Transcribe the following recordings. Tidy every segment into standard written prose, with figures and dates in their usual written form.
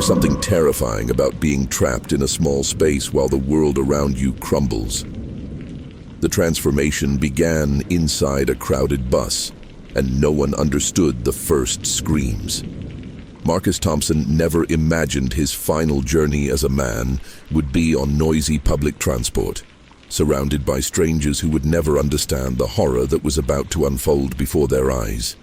There's something terrifying about being trapped in a small space while the world around you crumbles. The transformation began inside a crowded bus, and no one understood the first screams. Marcus Thompson never imagined his final journey as a man would be on noisy public transport, surrounded by strangers who would never understand the horror that was about to unfold before their eyes.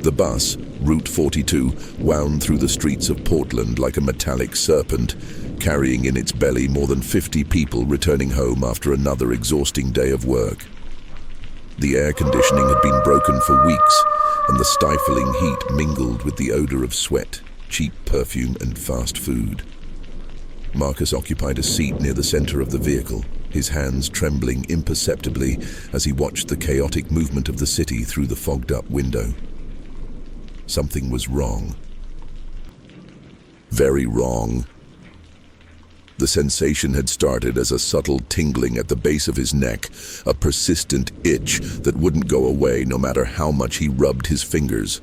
The bus, Route 42, wound through the streets of Portland like a metallic serpent, carrying in its belly more than 50 people returning home after another exhausting day of work. The air conditioning had been broken for weeks, and the stifling heat mingled with the odor of sweat, cheap perfume, and fast food. Marcus occupied a seat near the center of the vehicle, his hands trembling imperceptibly as he watched the chaotic movement of the city through the fogged-up window. Something was wrong. Very wrong. The sensation had started as a subtle tingling at the base of his neck, a persistent itch that wouldn't go away no matter how much he rubbed his fingers.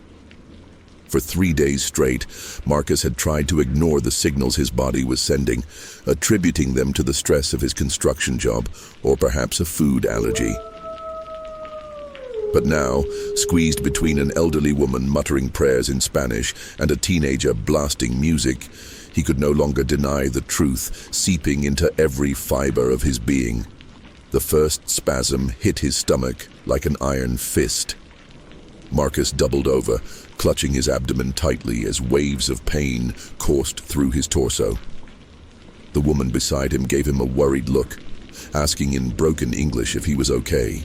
For 3 days straight, Marcus had tried to ignore the signals his body was sending, attributing them to the stress of his construction job or perhaps a food allergy. But now, squeezed between an elderly woman muttering prayers in Spanish and a teenager blasting music, he could no longer deny the truth seeping into every fiber of his being. The first spasm hit his stomach like an iron fist. Marcus doubled over, clutching his abdomen tightly as waves of pain coursed through his torso. The woman beside him gave him a worried look, asking in broken English if he was okay.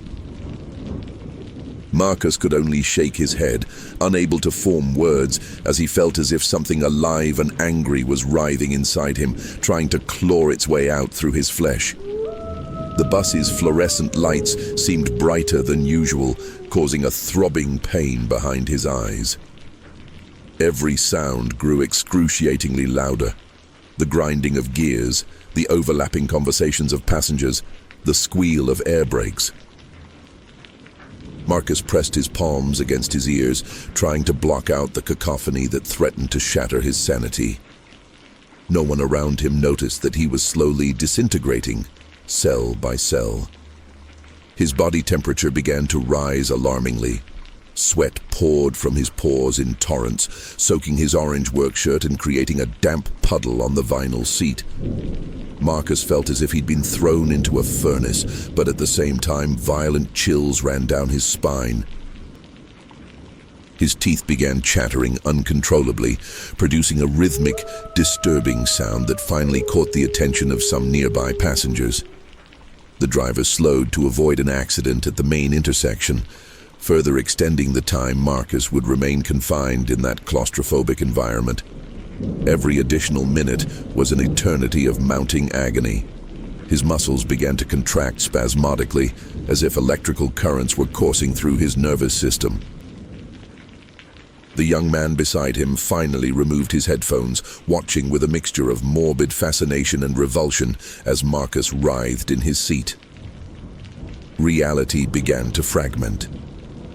Marcus could only shake his head, unable to form words, as he felt as if something alive and angry was writhing inside him, trying to claw its way out through his flesh. The bus's fluorescent lights seemed brighter than usual, causing a throbbing pain behind his eyes. Every sound grew excruciatingly louder. The grinding of gears, the overlapping conversations of passengers, the squeal of air brakes. Marcus pressed his palms against his ears, trying to block out the cacophony that threatened to shatter his sanity. No one around him noticed that he was slowly disintegrating, cell by cell. His body temperature began to rise alarmingly. Sweat poured from his pores in torrents, soaking his orange work shirt and creating a damp puddle on the vinyl seat. Marcus felt as if he'd been thrown into a furnace, but at the same time, violent chills ran down his spine. His teeth began chattering uncontrollably, producing a rhythmic, disturbing sound that finally caught the attention of some nearby passengers. The driver slowed to avoid an accident at the main intersection, further extending the time Marcus would remain confined in that claustrophobic environment. Every additional minute was an eternity of mounting agony. His muscles began to contract spasmodically, as if electrical currents were coursing through his nervous system. The young man beside him finally removed his headphones, watching with a mixture of morbid fascination and revulsion as Marcus writhed in his seat. Reality began to fragment.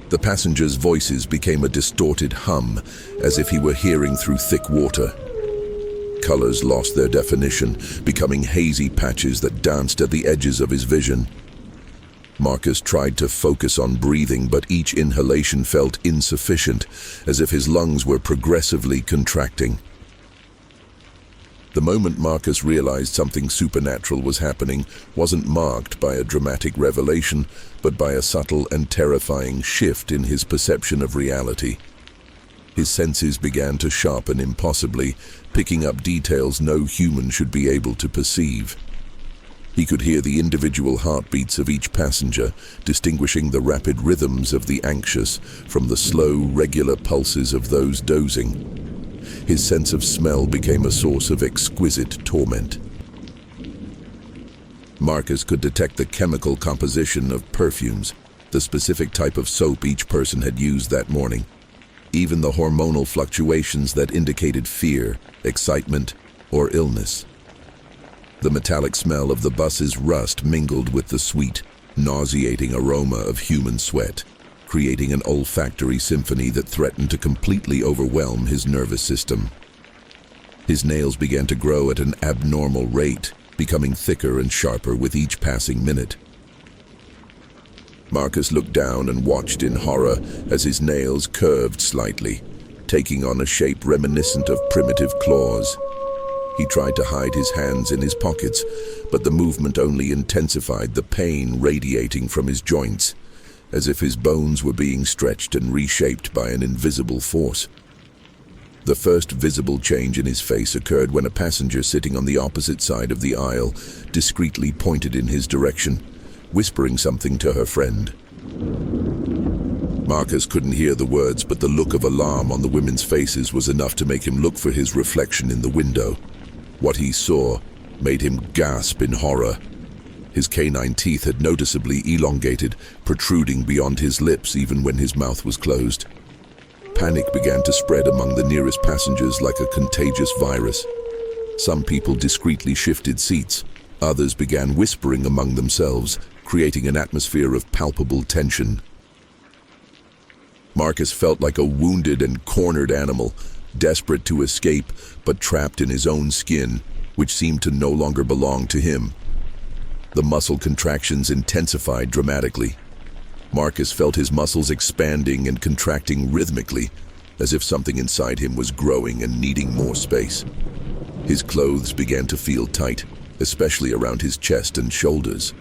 The passengers' voices became a distorted hum, as if he were hearing through thick water. Colors lost their definition, becoming hazy patches that danced at the edges of his vision. Marcus tried to focus on breathing, but each inhalation felt insufficient, as if his lungs were progressively contracting. The moment Marcus realized something supernatural was happening wasn't marked by a dramatic revelation, but by a subtle and terrifying shift in his perception of reality. His senses began to sharpen impossibly, picking up details no human should be able to perceive. He could hear the individual heartbeats of each passenger, distinguishing the rapid rhythms of the anxious from the slow, regular pulses of those dozing. His sense of smell became a source of exquisite torment. Marcus could detect the chemical composition of perfumes, the specific type of soap each person had used that morning, even the hormonal fluctuations that indicated fear, excitement, or illness. The metallic smell of the bus's rust mingled with the sweet, nauseating aroma of human sweat, creating an olfactory symphony that threatened to completely overwhelm his nervous system. His nails began to grow at an abnormal rate, becoming thicker and sharper with each passing minute. Marcus looked down and watched in horror as his nails curved slightly, taking on a shape reminiscent of primitive claws. He tried to hide his hands in his pockets, but the movement only intensified the pain radiating from his joints, as if his bones were being stretched and reshaped by an invisible force. The first visible change in his face occurred when a passenger sitting on the opposite side of the aisle discreetly pointed in his direction, whispering something to her friend. Marcus couldn't hear the words, but the look of alarm on the women's faces was enough to make him look for his reflection in the window. What he saw made him gasp in horror. His canine teeth had noticeably elongated, protruding beyond his lips even when his mouth was closed. Panic began to spread among the nearest passengers like a contagious virus. Some people discreetly shifted seats. Others began whispering among themselves, creating an atmosphere of palpable tension. Marcus felt like a wounded and cornered animal, desperate to escape, but trapped in his own skin, which seemed to no longer belong to him. The muscle contractions intensified dramatically. Marcus felt his muscles expanding and contracting rhythmically, as if something inside him was growing and needing more space. His clothes began to feel tight, especially around his chest and shoulders.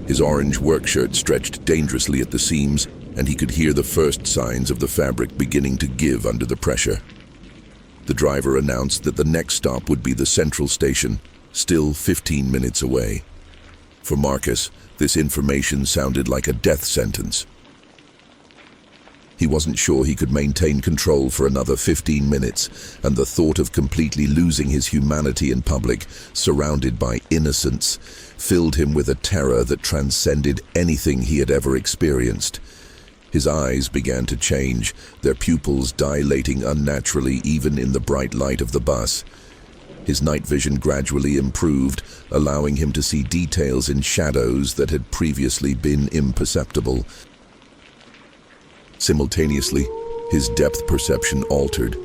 His orange work shirt stretched dangerously at the seams, and he could hear the first signs of the fabric beginning to give under the pressure. The driver announced that the next stop would be the central station, still 15 minutes away. For Marcus, this information sounded like a death sentence. He wasn't sure he could maintain control for another 15 minutes, and the thought of completely losing his humanity in public, surrounded by innocents, filled him with a terror that transcended anything he had ever experienced. His eyes began to change, their pupils dilating unnaturally even in the bright light of the bus. His night vision gradually improved, allowing him to see details in shadows that had previously been imperceptible. Simultaneously, his depth perception altered,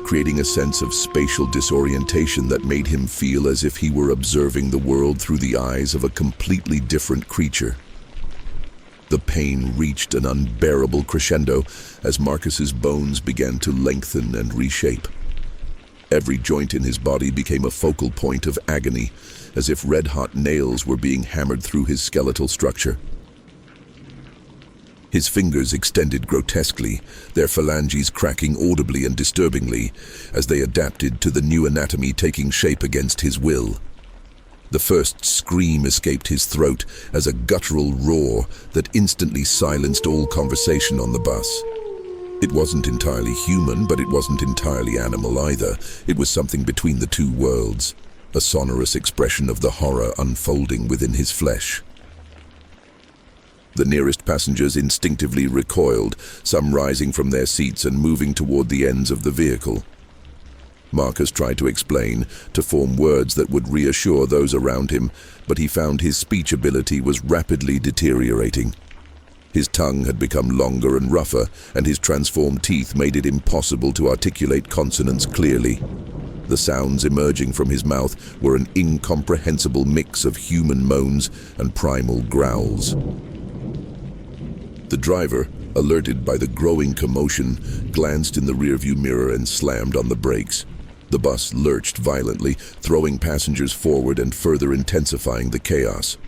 creating a sense of spatial disorientation that made him feel as if he were observing the world through the eyes of a completely different creature. The pain reached an unbearable crescendo as Marcus's bones began to lengthen and reshape. Every joint in his body became a focal point of agony, as if red-hot nails were being hammered through his skeletal structure. His fingers extended grotesquely, their phalanges cracking audibly and disturbingly as they adapted to the new anatomy taking shape against his will. The first scream escaped his throat as a guttural roar that instantly silenced all conversation on the bus. It wasn't entirely human, but it wasn't entirely animal either. It was something between the two worlds, a sonorous expression of the horror unfolding within his flesh. The nearest passengers instinctively recoiled, some rising from their seats and moving toward the ends of the vehicle. Marcus tried to explain, to form words that would reassure those around him, but he found his speech ability was rapidly deteriorating. His tongue had become longer and rougher, and his transformed teeth made it impossible to articulate consonants clearly. The sounds emerging from his mouth were an incomprehensible mix of human moans and primal growls. The driver, alerted by the growing commotion, glanced in the rearview mirror and slammed on the brakes. The bus lurched violently, throwing passengers forward and further intensifying the chaos.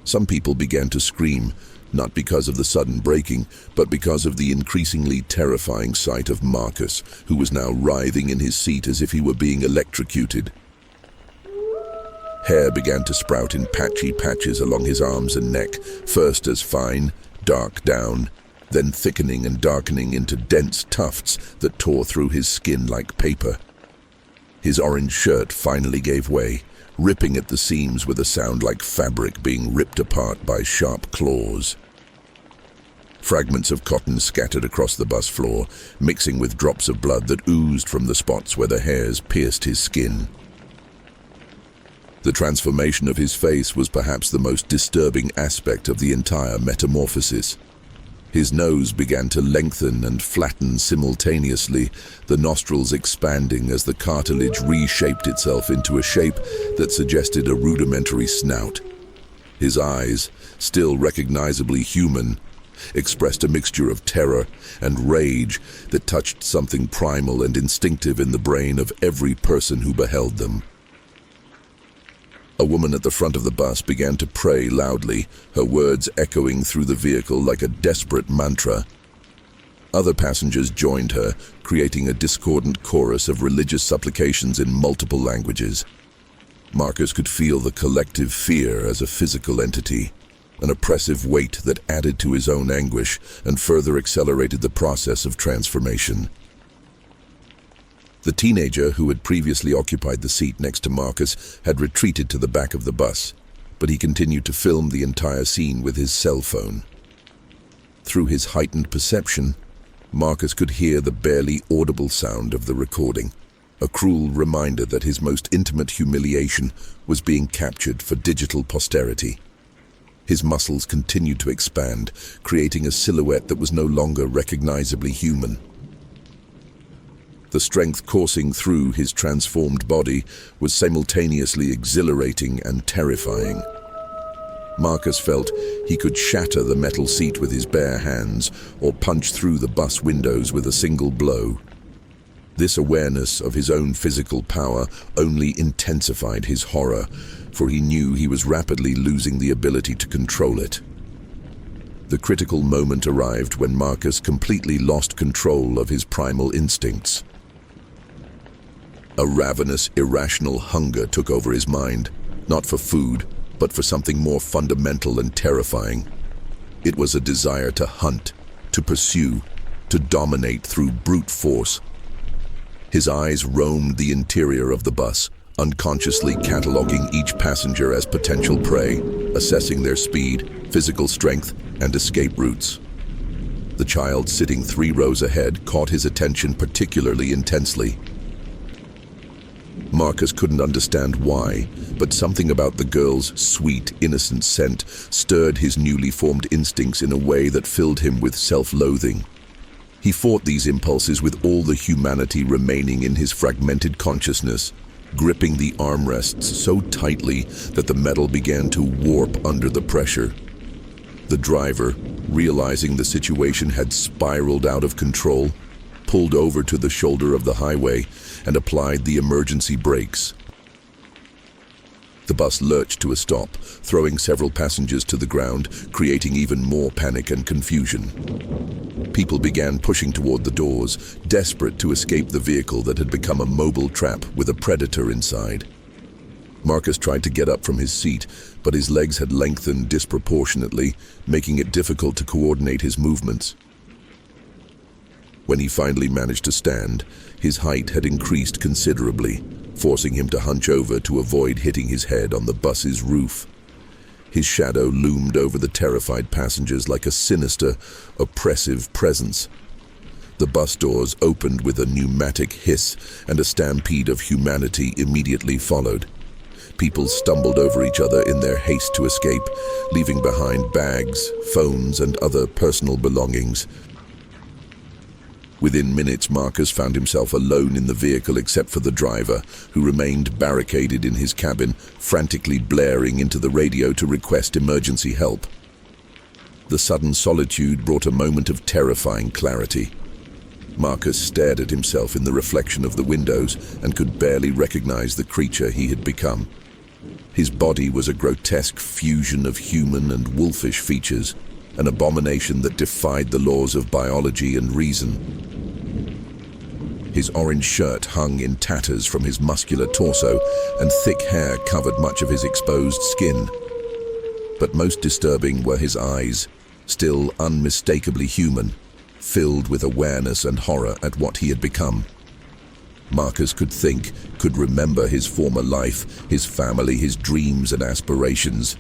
Some people began to scream, not because of the sudden braking, but because of the increasingly terrifying sight of Marcus, who was now writhing in his seat as if he were being electrocuted. Hair began to sprout in patchy patches along his arms and neck, first as fine, dark down, then thickening and darkening into dense tufts that tore through his skin like paper. His orange shirt finally gave way, ripping at the seams with a sound like fabric being ripped apart by sharp claws. Fragments of cotton scattered across the bus floor, mixing with drops of blood that oozed from the spots where the hairs pierced his skin. The transformation of his face was perhaps the most disturbing aspect of the entire metamorphosis. His nose began to lengthen and flatten simultaneously, the nostrils expanding as the cartilage reshaped itself into a shape that suggested a rudimentary snout. His eyes, still recognizably human, expressed a mixture of terror and rage that touched something primal and instinctive in the brain of every person who beheld them. A woman at the front of the bus began to pray loudly, her words echoing through the vehicle like a desperate mantra. Other passengers joined her, creating a discordant chorus of religious supplications in multiple languages. Marcus could feel the collective fear as a physical entity, an oppressive weight that added to his own anguish and further accelerated the process of transformation. The teenager who had previously occupied the seat next to Marcus had retreated to the back of the bus, but he continued to film the entire scene with his cell phone. Through his heightened perception, Marcus could hear the barely audible sound of the recording, a cruel reminder that his most intimate humiliation was being captured for digital posterity. His muscles continued to expand, creating a silhouette that was no longer recognizably human. The strength coursing through his transformed body was simultaneously exhilarating and terrifying. Marcus felt he could shatter the metal seat with his bare hands or punch through the bus windows with a single blow. This awareness of his own physical power only intensified his horror, for he knew he was rapidly losing the ability to control it. The critical moment arrived when Marcus completely lost control of his primal instincts. A ravenous, irrational hunger took over his mind, not for food, but for something more fundamental and terrifying. It was a desire to hunt, to pursue, to dominate through brute force. His eyes roamed the interior of the bus, unconsciously cataloging each passenger as potential prey, assessing their speed, physical strength, and escape routes. The child sitting 3 rows ahead caught his attention particularly intensely. Marcus couldn't understand why, but something about the girl's sweet, innocent scent stirred his newly formed instincts in a way that filled him with self-loathing. He fought these impulses with all the humanity remaining in his fragmented consciousness, gripping the armrests so tightly that the metal began to warp under the pressure. The driver, realizing the situation had spiraled out of control, pulled over to the shoulder of the highway and applied the emergency brakes. The bus lurched to a stop, throwing several passengers to the ground, creating even more panic and confusion. People began pushing toward the doors, desperate to escape the vehicle that had become a mobile trap with a predator inside. Marcus tried to get up from his seat, but his legs had lengthened disproportionately, making it difficult to coordinate his movements. When he finally managed to stand, his height had increased considerably, forcing him to hunch over to avoid hitting his head on the bus's roof. His shadow loomed over the terrified passengers like a sinister, oppressive presence. The bus doors opened with a pneumatic hiss, and a stampede of humanity immediately followed. People stumbled over each other in their haste to escape, leaving behind bags, phones, and other personal belongings. Within minutes, Marcus found himself alone in the vehicle except for the driver, who remained barricaded in his cabin, frantically blaring into the radio to request emergency help. The sudden solitude brought a moment of terrifying clarity. Marcus stared at himself in the reflection of the windows and could barely recognize the creature he had become. His body was a grotesque fusion of human and wolfish features, an abomination that defied the laws of biology and reason. His orange shirt hung in tatters from his muscular torso, and thick hair covered much of his exposed skin. But most disturbing were his eyes, still unmistakably human, filled with awareness and horror at what he had become. Marcus could think, could remember his former life, his family, his dreams and aspirations.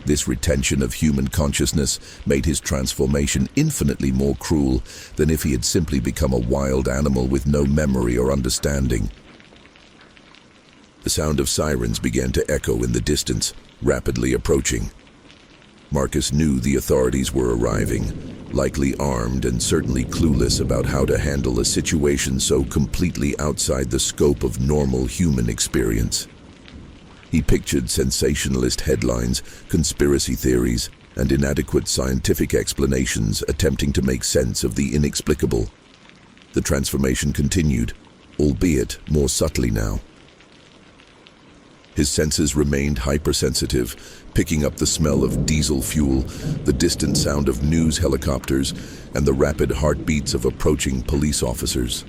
This retention of human consciousness made his transformation infinitely more cruel than if he had simply become a wild animal with no memory or understanding. The sound of sirens began to echo in the distance, rapidly approaching. Marcus knew the authorities were arriving, likely armed and certainly clueless about how to handle a situation so completely outside the scope of normal human experience. He pictured sensationalist headlines, conspiracy theories, and inadequate scientific explanations attempting to make sense of the inexplicable. The transformation continued, albeit more subtly now. His senses remained hypersensitive, picking up the smell of diesel fuel, the distant sound of news helicopters, and the rapid heartbeats of approaching police officers.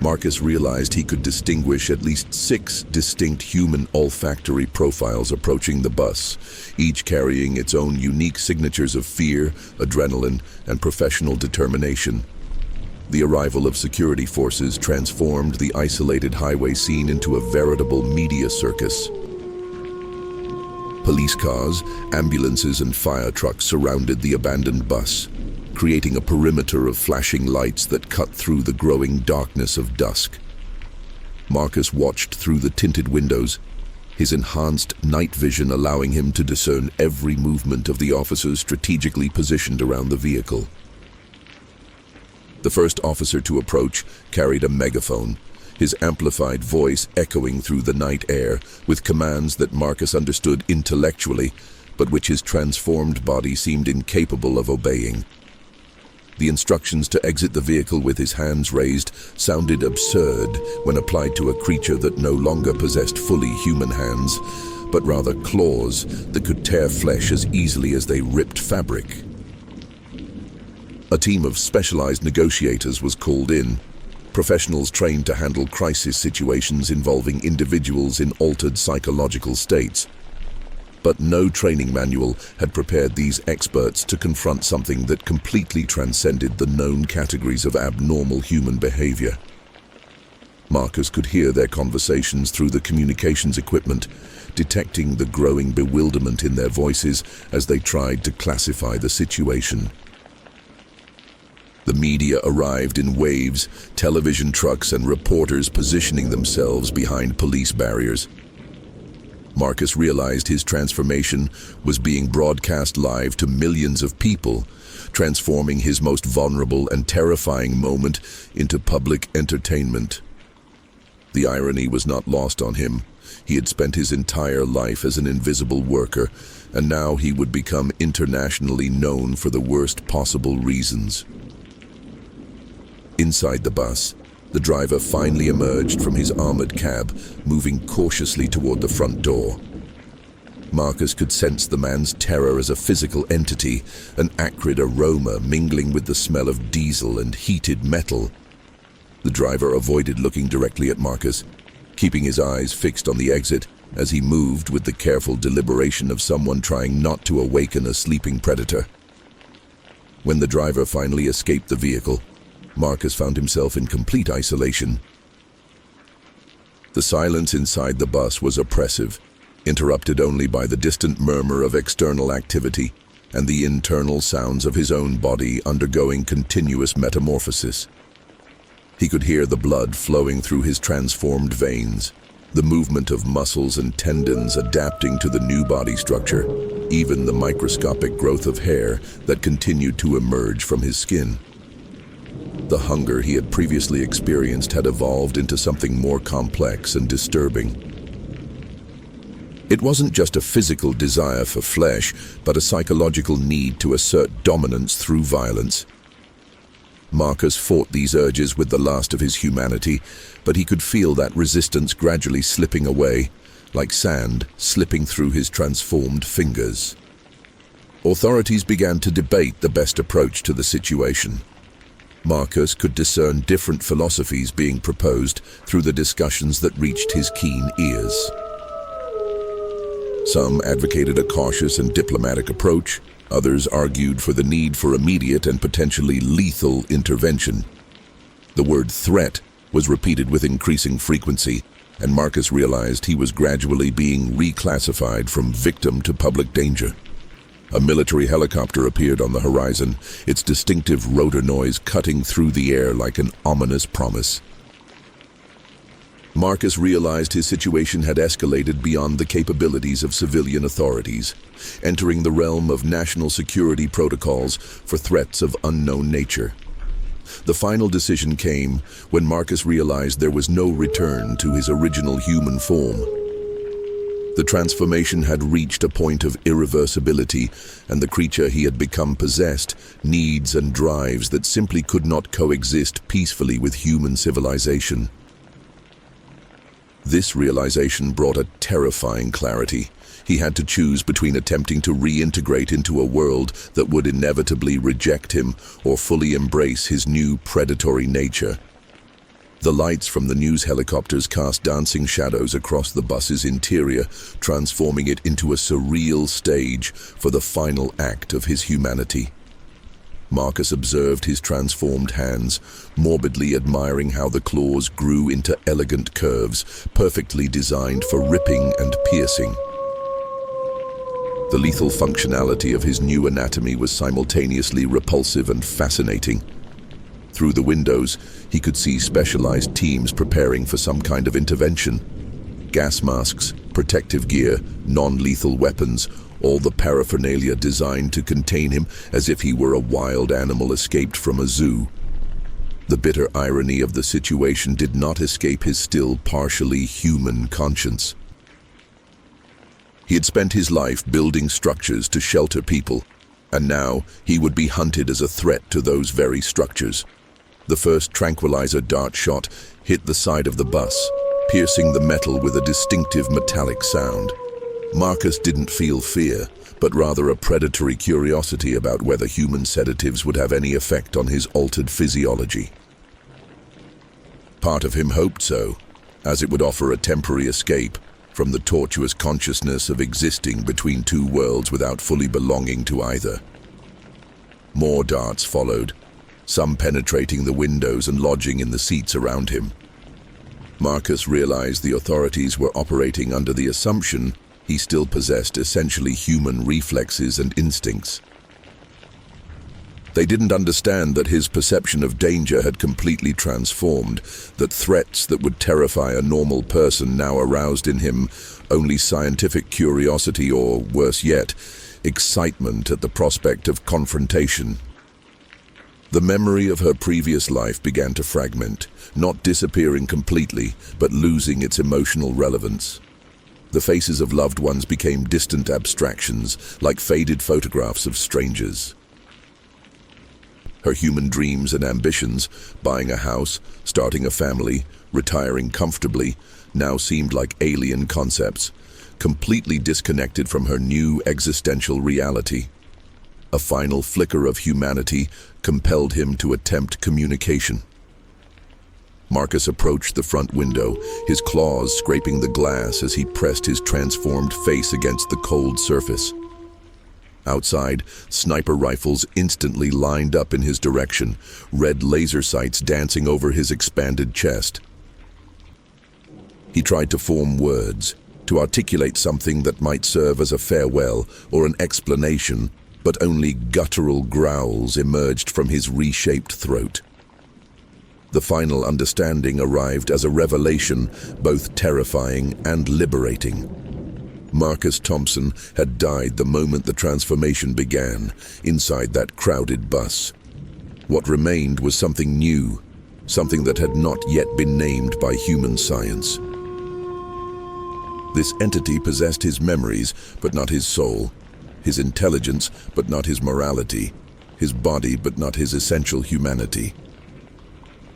Marcus realized he could distinguish at least 6 distinct human olfactory profiles approaching the bus, each carrying its own unique signatures of fear, adrenaline, and professional determination. The arrival of security forces transformed the isolated highway scene into a veritable media circus. Police cars, ambulances, and fire trucks surrounded the abandoned bus, creating a perimeter of flashing lights that cut through the growing darkness of dusk. Marcus watched through the tinted windows, his enhanced night vision allowing him to discern every movement of the officers strategically positioned around the vehicle. The first officer to approach carried a megaphone, his amplified voice echoing through the night air with commands that Marcus understood intellectually, but which his transformed body seemed incapable of obeying. The instructions to exit the vehicle with his hands raised sounded absurd when applied to a creature that no longer possessed fully human hands, but rather claws that could tear flesh as easily as they ripped fabric. A team of specialized negotiators was called in, professionals trained to handle crisis situations involving individuals in altered psychological states. But no training manual had prepared these experts to confront something that completely transcended the known categories of abnormal human behavior. Marcus could hear their conversations through the communications equipment, detecting the growing bewilderment in their voices as they tried to classify the situation. The media arrived in waves, television trucks and reporters positioning themselves behind police barriers. Marcus realized his transformation was being broadcast live to millions of people, transforming his most vulnerable and terrifying moment into public entertainment. The irony was not lost on him. He had spent his entire life as an invisible worker, and now he would become internationally known for the worst possible reasons. Inside the bus, the driver finally emerged from his armored cab, moving cautiously toward the front door. Marcus could sense the man's terror as a physical entity, an acrid aroma mingling with the smell of diesel and heated metal. The driver avoided looking directly at Marcus, keeping his eyes fixed on the exit as he moved with the careful deliberation of someone trying not to awaken a sleeping predator. When the driver finally escaped the vehicle, Marcus found himself in complete isolation. The silence inside the bus was oppressive, interrupted only by the distant murmur of external activity and the internal sounds of his own body undergoing continuous metamorphosis. He could hear the blood flowing through his transformed veins, the movement of muscles and tendons adapting to the new body structure, even the microscopic growth of hair that continued to emerge from his skin. The hunger he had previously experienced had evolved into something more complex and disturbing. It wasn't just a physical desire for flesh, but a psychological need to assert dominance through violence. Marcus fought these urges with the last of his humanity, but he could feel that resistance gradually slipping away, like sand slipping through his transformed fingers. Authorities began to debate the best approach to the situation. Marcus could discern different philosophies being proposed through the discussions that reached his keen ears. Some advocated a cautious and diplomatic approach. Others argued for the need for immediate and potentially lethal intervention. The word threat was repeated with increasing frequency, and Marcus realized he was gradually being reclassified from victim to public danger. A military helicopter appeared on the horizon, its distinctive rotor noise cutting through the air like an ominous promise. Marcus realized his situation had escalated beyond the capabilities of civilian authorities, entering the realm of national security protocols for threats of unknown nature. The final decision came when Marcus realized there was no return to his original human form. The transformation had reached a point of irreversibility, and the creature he had become possessed needs and drives that simply could not coexist peacefully with human civilization. This realization brought a terrifying clarity. He had to choose between attempting to reintegrate into a world that would inevitably reject him or fully embrace his new predatory nature. The lights from the news helicopters cast dancing shadows across the bus's interior, transforming it into a surreal stage for the final act of his humanity. Marcus observed his transformed hands, morbidly admiring how the claws grew into elegant curves, perfectly designed for ripping and piercing. The lethal functionality of his new anatomy was simultaneously repulsive and fascinating. Through the windows, he could see specialized teams preparing for some kind of intervention. Gas masks, protective gear, non-lethal weapons, all the paraphernalia designed to contain him as if he were a wild animal escaped from a zoo. The bitter irony of the situation did not escape his still partially human conscience. He had spent his life building structures to shelter people, and now he would be hunted as a threat to those very structures. The first tranquilizer dart shot hit the side of the bus, piercing the metal with a distinctive metallic sound. Marcus didn't feel fear, but rather a predatory curiosity about whether human sedatives would have any effect on his altered physiology. Part of him hoped so, as it would offer a temporary escape from the tortuous consciousness of existing between two worlds without fully belonging to either. More darts followed, some penetrating the windows and lodging in the seats around him. Marcus realized the authorities were operating under the assumption he still possessed essentially human reflexes and instincts. They didn't understand that his perception of danger had completely transformed, that threats that would terrify a normal person now aroused in him only scientific curiosity or, worse yet, excitement at the prospect of confrontation. The memory of her previous life began to fragment, not disappearing completely, but losing its emotional relevance. The faces of loved ones became distant abstractions, like faded photographs of strangers. Her human dreams and ambitions, buying a house, starting a family, retiring comfortably, now seemed like alien concepts, completely disconnected from her new existential reality. A final flicker of humanity compelled him to attempt communication. Marcus approached the front window, his claws scraping the glass as he pressed his transformed face against the cold surface. Outside, sniper rifles instantly lined up in his direction, red laser sights dancing over his expanded chest. He tried to form words, to articulate something that might serve as a farewell or an explanation, but only guttural growls emerged from his reshaped throat. The final understanding arrived as a revelation, both terrifying and liberating. Marcus Thompson had died the moment the transformation began, inside that crowded bus. What remained was something new, something that had not yet been named by human science. This entity possessed his memories, but not his soul, his intelligence, but not his morality, his body, but not his essential humanity.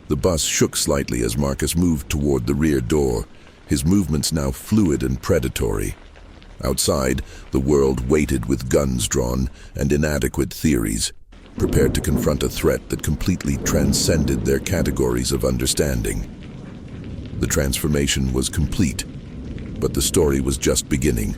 The bus shook slightly as Marcus moved toward the rear door, his movements now fluid and predatory. Outside, the world waited with guns drawn and inadequate theories, prepared to confront a threat that completely transcended their categories of understanding. The transformation was complete, but the story was just beginning.